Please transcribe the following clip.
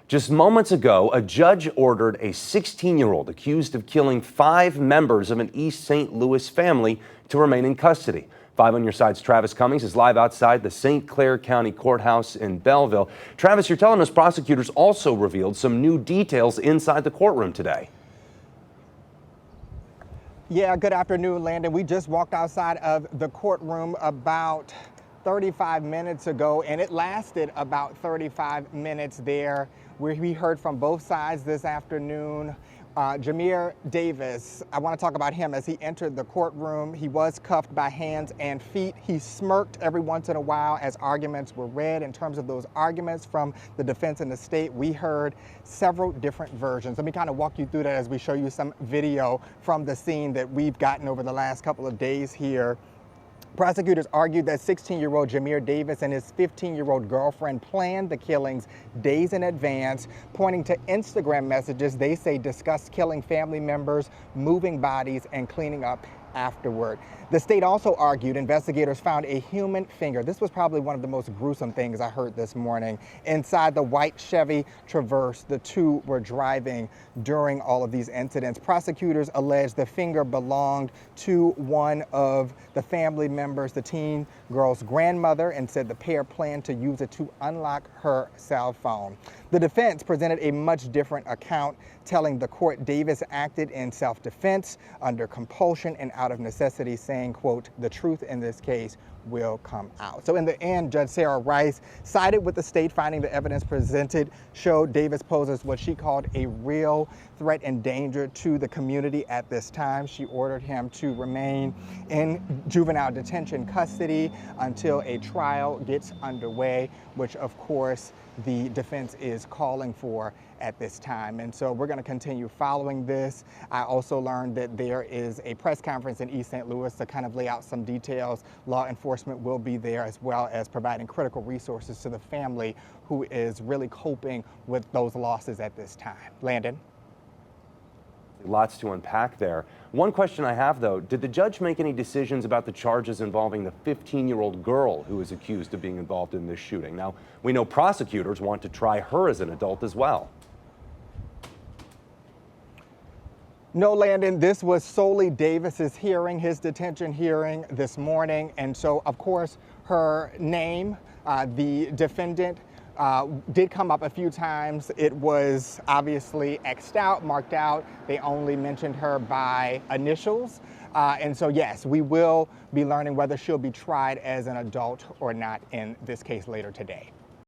Just moments ago, a judge ordered a 16-year-old accused of killing 5 members of an East St. Louis family to remain in custody. 5 on your side's Travis Cummings is live outside the St. Clair County Courthouse in Belleville. Travis, you're telling us prosecutors also revealed some new details inside the courtroom today. Yeah, good afternoon, Landon. We just walked outside of the courtroom about 35 minutes ago, and it lasted about 35 minutes there, where we heard from both sides this afternoon. Jamir Davis, I want to talk about him. As he entered the courtroom, he was cuffed by hands and feet. He smirked every once in a while as arguments were read. In terms of those arguments from the defense and the state, we heard several different versions. Let me kind of walk you through that as we show you some video from the scene that we've gotten over the last couple of days here. Prosecutors argued that 16-year-old Jamir Davis and his 15-year-old girlfriend planned the killings days in advance, pointing to Instagram messages they say discussed killing family members, moving bodies, and cleaning up afterward. The state also argued investigators found a human finger. This was probably one of the most gruesome things I heard this morning. Inside the white Chevy Traverse the two were driving during all of these incidents. Prosecutors alleged the finger belonged to one of the family members, the teen girl's grandmother, and said the pair planned to use it to unlock her cell phone. The defense presented a much different account, telling the court Davis acted in self-defense, under compulsion, and out of necessity, saying, quote, "The truth in this case will come out." So in the end, Judge Sarah Rice sided with the state, finding the evidence presented showed Davis poses what she called a real threat and danger to the community at this time. She ordered him to remain in juvenile detention custody until a trial gets underway, which of course the defense is calling for at this time. And so we're going to continue following this. I also learned that there is a press conference in East St. Louis to kind of lay out some details. Law enforcement will be there, as well as providing critical resources to the family who is really coping with those losses at this time. Landon? Lots to unpack there. One question I have, though, did the judge make any decisions about the charges involving the 15-year-old girl who is accused of being involved in this shooting? Now, we know prosecutors want to try her as an adult as well. No, Landon, this was solely Davis's hearing, his detention hearing this morning. And so, of course, her name, the defendant, did come up a few times. It was obviously X'd out, marked out. They only mentioned her by initials. And so, yes, we will be learning whether she'll be tried as an adult or not in this case later today.